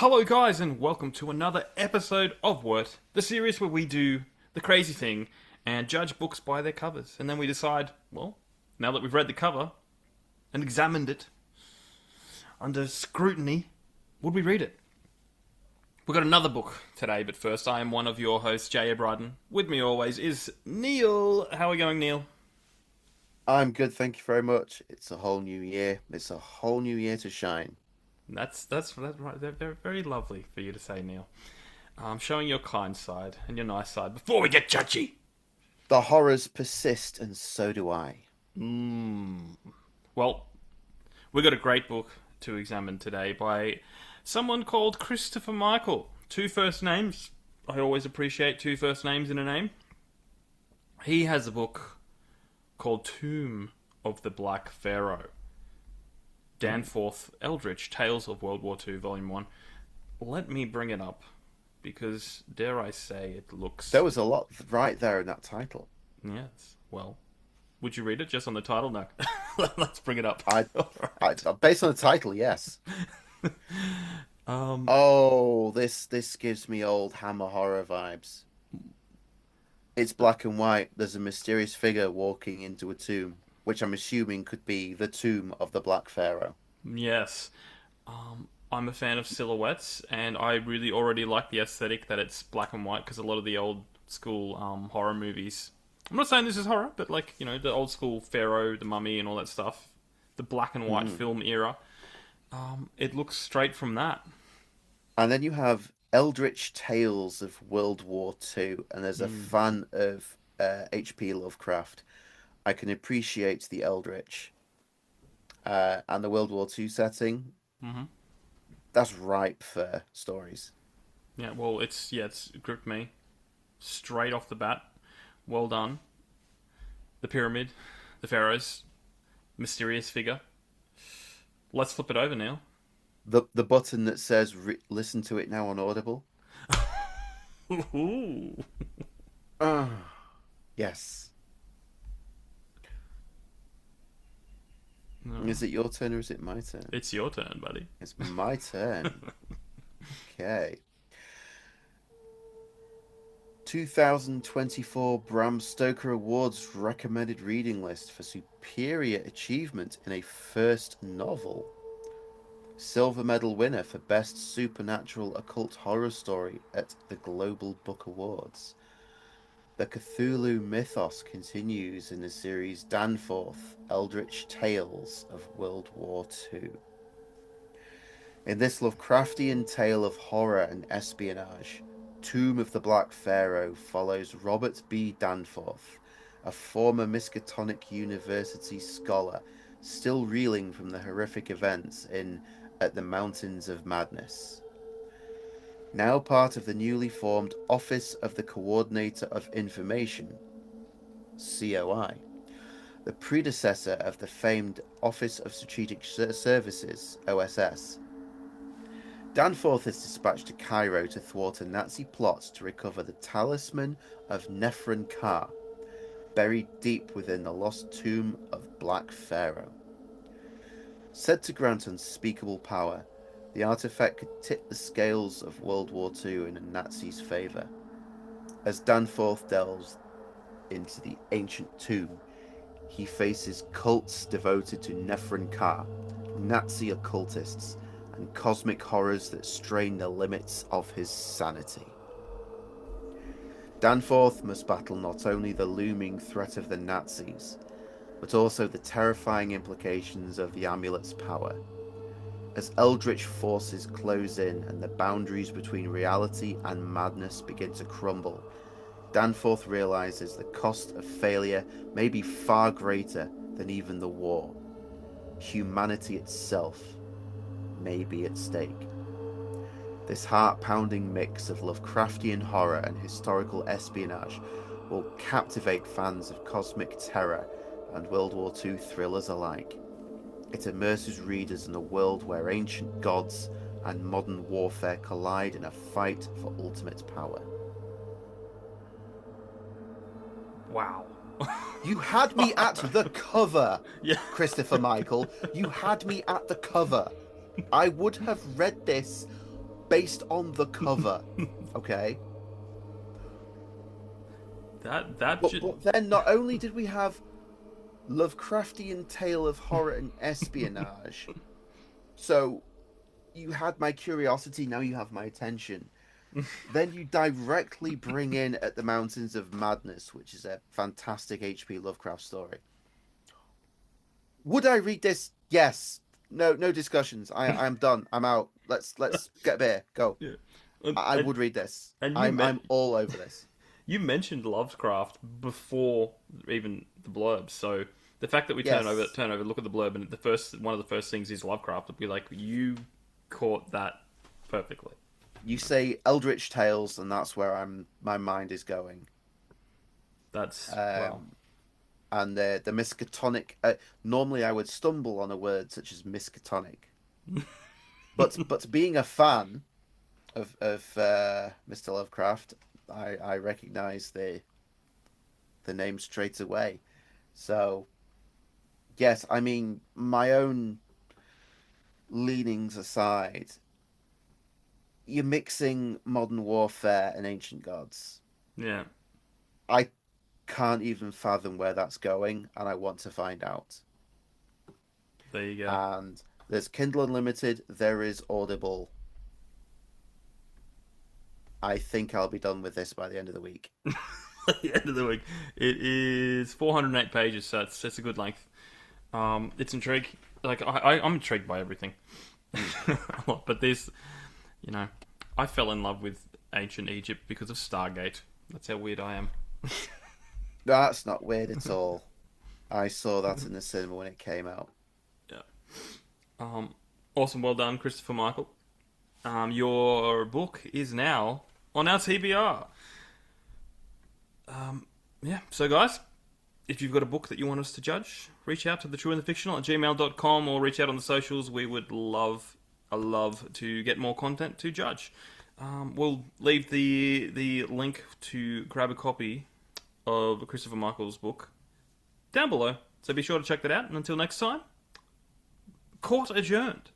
Hello, guys, and welcome to another episode of Wort, the series where we do the crazy thing and judge books by their covers. And then we decide, well, now that we've read the cover and examined it under scrutiny, would we read it? We've got another book today, but first, I am one of your hosts, J.A. Bryden. With me always is Neil. How are we going, Neil? I'm good, thank you very much. It's a whole new year. It's a whole new year to shine. That's right. They're very lovely for you to say, Neil. Showing your kind side and your nice side before we get judgy. The horrors persist, and so do I. Well, we got a great book to examine today by someone called Cristopher Michael. Two first names. I always appreciate two first names in a name. He has a book called Tomb of the Black Pharaoh. Danforth Eldritch, Tales of World War II, Volume 1. Let me bring it up, because, dare I say, it looks... There was a lot right there in that title. Yes, well, would you read it just on the title? No. Let's bring it up. Based on the title, yes. Oh, this gives me old Hammer horror vibes. It's black and white. There's a mysterious figure walking into a tomb, which I'm assuming could be the tomb of the Black Pharaoh. Yes. I'm a fan of silhouettes, and I really already like the aesthetic that it's black and white, because a lot of the old school horror movies... I'm not saying this is horror, but like, you know, the old school Pharaoh, the Mummy, and all that stuff, the black and white film era, it looks straight from that. And then you have Eldritch Tales of World War II, and as a fan of H.P. Lovecraft, I can appreciate the Eldritch and the World War II setting. Mm-hmm. That's ripe for stories. Yeah, well, it's gripped me straight off the bat. Well done. The pyramid, the pharaohs, mysterious figure. Let's flip it over, Neil. The button that says listen to it now on Audible. Ooh. Ah, yes. No. Is it your turn or is it my turn? It's your turn, buddy. It's my turn. Okay. 2024 Bram Stoker Awards recommended reading list for superior achievement in a first novel. Silver medal winner for best supernatural occult horror story at the Global Book Awards. The Cthulhu mythos continues in the series Danforth Eldritch Tales of World War II. In this Lovecraftian tale of horror and espionage, Tomb of the Black Pharaoh follows Robert B. Danforth, a former Miskatonic University scholar still reeling from the horrific events in At the Mountains of Madness. Now part of the newly formed Office of the Coordinator of Information, COI, the predecessor of the famed Office of Strategic Services, OSS. Danforth is dispatched to Cairo to thwart a Nazi plot to recover the talisman of Nephron Ka, buried deep within the lost tomb of Black Pharaoh. Said to grant unspeakable power, the artifact could tip the scales of World War II in a Nazi's favour. As Danforth delves into the ancient tomb, he faces cults devoted to Nephron Ka, Nazi occultists, and cosmic horrors that strain the limits of his sanity. Danforth must battle not only the looming threat of the Nazis, but also the terrifying implications of the amulet's power. As eldritch forces close in and the boundaries between reality and madness begin to crumble, Danforth realizes the cost of failure may be far greater than even the war. Humanity itself may be at stake. This heart-pounding mix of Lovecraftian horror and historical espionage will captivate fans of cosmic terror and World War II thrillers alike. It immerses readers in a world where ancient gods and modern warfare collide in a fight for ultimate power. Wow. You had me at the cover, Yeah. Christopher Michael. You had me at the cover. I would have read this based on the cover. Okay. That But should... but then not only did we have Lovecraftian tale of horror and espionage, so you had my curiosity, now you have my attention. Then you directly bring in At the Mountains of Madness, which is a fantastic H.P. Lovecraft story. Would I read this? Yes. No discussions. I'm done. I'm out. Let's get a beer. Go. Yeah. I would read this. And I'm all over this. you mentioned Lovecraft before even the blurb, so the fact that we Yes. turn over, look at the blurb, and one of the first things is Lovecraft, would be like, you caught that perfectly. You say Eldritch Tales, and that's where my mind is going. That's wow. And the Miskatonic. Normally, I would stumble on a word such as Miskatonic, but being a fan of Mr. Lovecraft, I recognize the name straight away. So, yes, I mean, my own leanings aside, you're mixing modern warfare and ancient gods. Yeah. I can't even fathom where that's going, and I want to find out. There you go. And there's Kindle Unlimited, there is Audible. I think I'll be done with this by the end of the week. At the end of the week. It is 408 pages, so it's a good length. It's intriguing. Like, I'm intrigued by everything. But this, I fell in love with ancient Egypt because of Stargate. That's how weird I am. That's not weird at all. I saw that in the cinema when it came out. Yeah. Awesome. Well done, Christopher Michael. Your book is now on our TBR. Yeah. So, guys, if you've got a book that you want us to judge, reach out to thetrueandthefictional@gmail.com or reach out on the socials. We would love to get more content to judge. We'll leave the link to grab a copy of Christopher Michael's book down below. So be sure to check that out. And until next time, court adjourned.